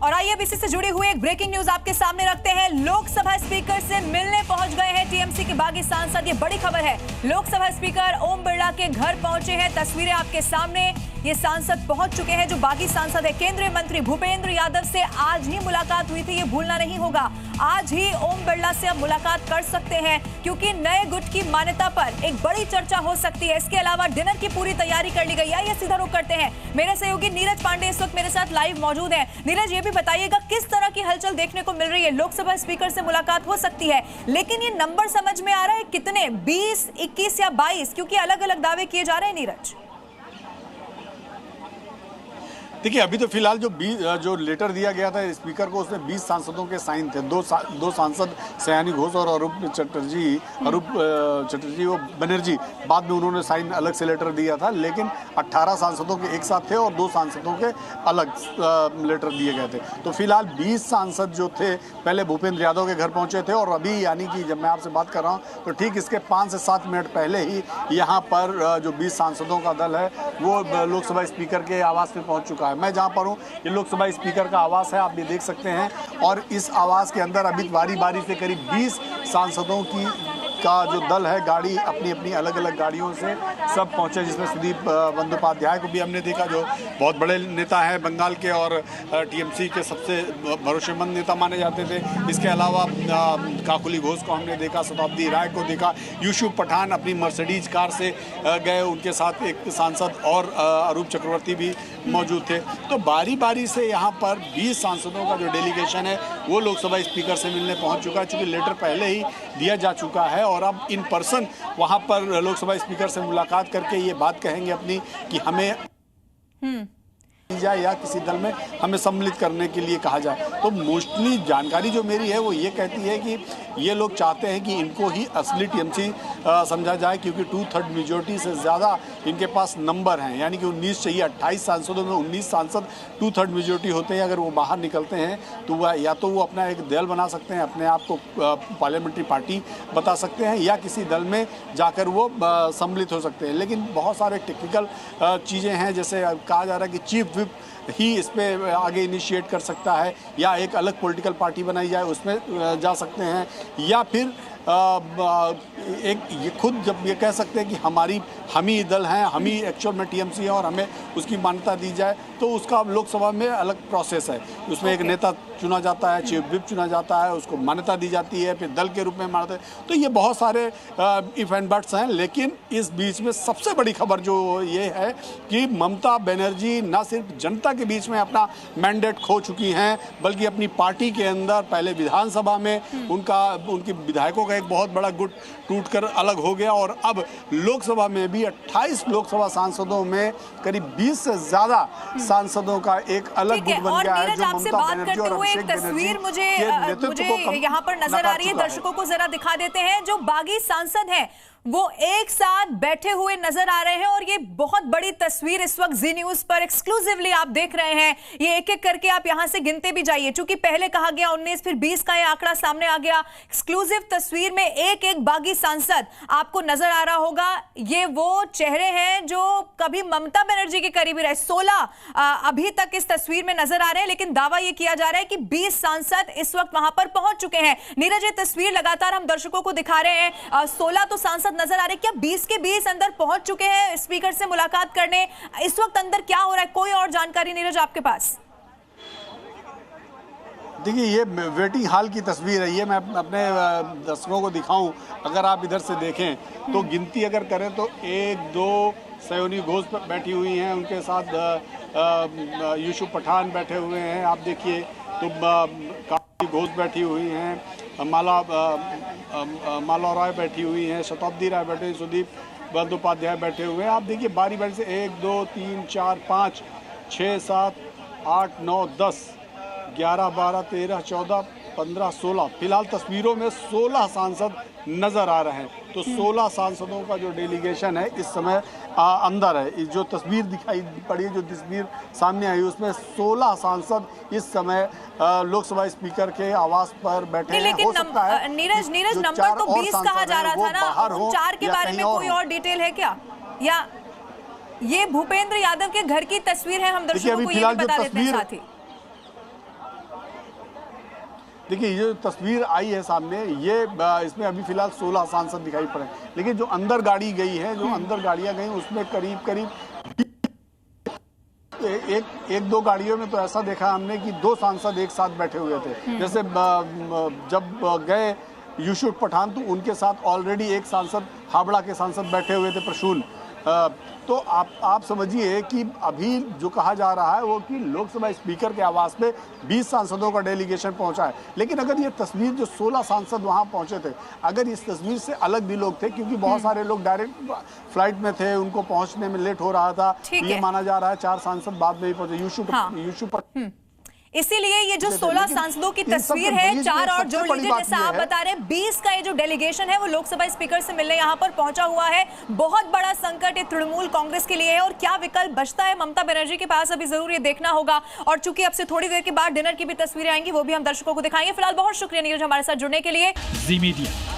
और आइए अब इसी से जुड़ी हुई एक ब्रेकिंग न्यूज आपके सामने रखते हैं। लोकसभा स्पीकर से मिलने पहुंच गए हैं टीएमसी के बागी सांसद। ये बड़ी खबर है, लोकसभा स्पीकर ओम बिरला के घर पहुंचे हैं। तस्वीरें आपके सामने, ये सांसद पहुंच चुके हैं। जो बागी सांसद है, केंद्रीय मंत्री भूपेंद्र यादव से आज ही मुलाकात हुई थी, ये भूलना नहीं होगा। आज ही ओम बिरला से अब मुलाकात कर सकते हैं क्योंकि नए गुट की मान्यता पर एक बड़ी चर्चा हो सकती है। इसके अलावा डिनर की पूरी तैयारी कर ली गई है। ये सीधा रुख करते हैं, मेरे सहयोगी नीरज पांडे इस वक्त मेरे साथ लाइव मौजूद हैं। नीरज, ये भी बताइएगा किस तरह की हलचल देखने को मिल रही है। लोकसभा स्पीकर से मुलाकात हो सकती है, लेकिन ये नंबर समझ में आ रहा है कितने, 20, 21 या 22, क्योंकि अलग अलग दावे किए जा रहे हैं। नीरज, देखिए, अभी तो फिलहाल जो लेटर दिया गया था स्पीकर को, उसमें 20 सांसदों के साइन थे। दो सांसद सयानी घोष और अरूप चटर्जी वो बनर्जी, बाद में उन्होंने साइन अलग से लेटर दिया था, लेकिन 18 सांसदों के एक साथ थे और 2 सांसदों के अलग लेटर दिए गए थे। तो फिलहाल 20 सांसद जो थे पहले भूपेंद्र यादव के घर पहुंचे थे और अभी यानी कि जब मैं आपसे बात कर रहा हूं तो ठीक इसके 5 से 7 मिनट पहले ही यहाँ पर जो 20 सांसदों का दल है वो लोकसभा स्पीकर के आवास में पहुँच चुका है। मैं जहां पर हूं, ये लोकसभा स्पीकर का आवास है, आप भी देख सकते हैं। और इस आवास के अंदर अभी बारी बारी से करीब 20 सांसदों का जो दल है, गाड़ी अपनी अपनी अलग अलग गाड़ियों से सब पहुंचे, जिसमें सुदीप बंदोपाध्याय को भी हमने देखा, जो बहुत बड़े नेता हैं बंगाल के और टीएमसी के सबसे भरोसेमंद नेता माने जाते थे। इसके अलावा काकुली घोष को हमने देखा, शताब्दी राय को देखा, यूसुफ पठान अपनी मर्सिडीज कार से गए, उनके साथ एक सांसद और अरूप चक्रवर्ती भी मौजूद थे। तो बारी बारी से यहाँ पर 20 सांसदों का जो डेलीगेशन है वो लोकसभा स्पीकर से मिलने पहुँच चुका है, चूँकि लेटर पहले ही दिया जा चुका है। और अब इन पर्सन वहाँ पर लोकसभा स्पीकर से मुलाकात करके ये बात कहेंगे अपनी कि हमें जाए या किसी दल में हमें सम्मिलित करने के लिए कहा जाए। तो मोस्टली जानकारी जो मेरी है वो ये कहती है कि ये लोग चाहते हैं कि इनको ही असली टीएमसी समझा जाए, क्योंकि 2/3 मेजोरिटी से ज़्यादा इनके पास नंबर हैं, यानी कि 19 चाहिए। 28 सांसदों में 19 सांसद 2/3 मेजोरिटी होते हैं। अगर वो बाहर निकलते हैं तो वह या तो वो अपना एक दल बना सकते हैं, अपने आप को पार्लियामेंट्री पार्टी बता सकते हैं, या किसी दल में जाकर वो सम्मिलित हो सकते हैं। लेकिन बहुत सारे टेक्निकल चीज़ें हैं, जैसे कहा जा रहा है कि चीफ विप ही इस पे आगे इनिशिएट कर सकता है, या एक अलग पॉलिटिकल पार्टी बनाई जाए उसमें जा सकते हैं, या फिर एक ये खुद जब ये कह सकते हैं कि हम ही दल हैं, हम ही एक्चुअल में टीएमसी हैं और हमें उसकी मान्यता दी जाए, तो उसका लोकसभा में अलग प्रोसेस है। उसमें एक नेता चुना जाता है, चीफ विप चुना जाता है, उसको मान्यता दी जाती है, फिर दल के रूप में मानते हैं। तो ये बहुत सारे इफ एंड बट्स हैं। लेकिन इस बीच में सबसे बड़ी खबर जो ये है कि ममता बनर्जी न सिर्फ जनता के बीच में अपना मैंडेट खो चुकी हैं, बल्कि अपनी पार्टी के अंदर पहले विधानसभा में उनकी विधायकों एक बहुत बड़ा गुट टूटकर अलग हो गया, और अब लोकसभा में भी 28 लोकसभा सांसदों में करीब 20 से ज्यादा सांसदों का एक अलग गुट बन गया है, जो ममता बनर्जी और अभिषेक तस्वीर मुझे यहाँ पर नजर आ रही है। दर्शकों को जरा दिखा देते हैं। जो बागी सांसद हैं वो एक साथ बैठे हुए नजर आ रहे हैं, और ये बहुत बड़ी तस्वीर इस वक्त जी न्यूज पर एक्सक्लूसिवली आप देख रहे हैं। ये एक एक करके आप यहां से गिनते भी जाइए, क्योंकि पहले कहा गया 19, फिर 20 का ये आंकड़ा सामने आ गया। एक्सक्लूसिव तस्वीर में एक एक बागी सांसद आपको नजर आ रहा होगा। ये वो चेहरे हैं जो कभी ममता बनर्जी के करीब रहे। 16 अभी तक इस तस्वीर में नजर आ रहे हैं, लेकिन दावा यह किया जा रहा है कि 20 सांसद इस वक्त वहां पर पहुंच चुके हैं। नीरज, ये तस्वीर लगातार हम दर्शकों को दिखा रहे हैं। 16 तो सांसद नजर आ रहे, क्या 20 के 20 अंदर पहुंच चुके हैं स्पीकर से मुलाकात करने? इस वक्त अंदर क्या हो रहा है, कोई और जानकारी नीरज आपके पास? देखिए, ये वेटिंग हॉल की तस्वीर है। ये मैं अपने दर्शकों को दिखाऊं, अगर आप इधर से देखें तो गिनती अगर करें तो 1, 2 सयोनी घोष बैठी हुई हैं, उनके साथ यूसुफ पठान बैठे हुए हैं, आप देखिए, तो काकुली घोष बैठी हुई हैं, माला राय बैठी हुई हैं, शताब्दी राय बैठे हुई, सुदीप बंदोपाध्याय बैठे हुए हैं। आप देखिए बारी बारी से 1, 2, 3, 4, 5, 6, 7, 8, 9, 10, 11, 12, 13, 14, 15, 16, फिलहाल तस्वीरों में 16 सांसद नजर आ रहे हैं। तो 16 सांसदों का जो डेलीगेशन है इस समय अंदर है। जो तस्वीर दिखाई पड़ी, जो तस्वीर सामने आई, उसमें 16 सांसद इस समय लोकसभा स्पीकर के आवास पर बैठे हैं। हो सकता है नीरज नंबर तो 20 कहा जा रहा था ना, 4 के बारे में कोई और डिटेल है क्या? या ये भूपेंद्र यादव के घर की तस्वीर है, हम दर्शकों को ये भी बता देते हैं साथ ही। देखिए ये जो तस्वीर आई है सामने, ये इसमें अभी फिलहाल 16 सांसद दिखाई पड़े, लेकिन जो अंदर गाड़ी गई है, जो अंदर गाड़ियां गई उसमें करीब करीब एक दो गाड़ियों में तो ऐसा देखा हमने कि 2 सांसद एक साथ बैठे हुए थे। जैसे जब गए यूसुफ पठान तो उनके साथ ऑलरेडी एक सांसद, हावड़ा के सांसद बैठे हुए थे, प्रसून। तो आप समझिए कि अभी जो कहा जा रहा है वो कि लोकसभा स्पीकर के आवास पे 20 सांसदों का डेलीगेशन पहुंचा है, लेकिन अगर ये तस्वीर जो 16 सांसद वहां पहुंचे थे, अगर इस तस्वीर से अलग भी लोग थे, क्योंकि बहुत सारे लोग डायरेक्ट फ्लाइट में थे, उनको पहुंचने में लेट हो रहा था, ये माना जा रहा है 4 सांसद बाद में ही पहुंचे। यूसुफ इसीलिए ये जो 16 सांसदों की तस्वीर है, 4 और जोड़ लीजिए, जैसा आप बता रहे हैं 20 का ये जो डेलीगेशन है वो लोकसभा स्पीकर से मिलने यहाँ पर पहुंचा हुआ है। बहुत बड़ा संकट ये तृणमूल कांग्रेस के लिए है, और क्या विकल्प बचता है ममता बनर्जी के पास, अभी जरूर ये देखना होगा। और चूंकि अब से थोड़ी देर के बाद डिनर की भी तस्वीरें आएंगी, वो भी हम दर्शकों को दिखाएंगे। फिलहाल बहुत शुक्रिया नीरज हमारे साथ जुड़ने के लिए। जी मीडिया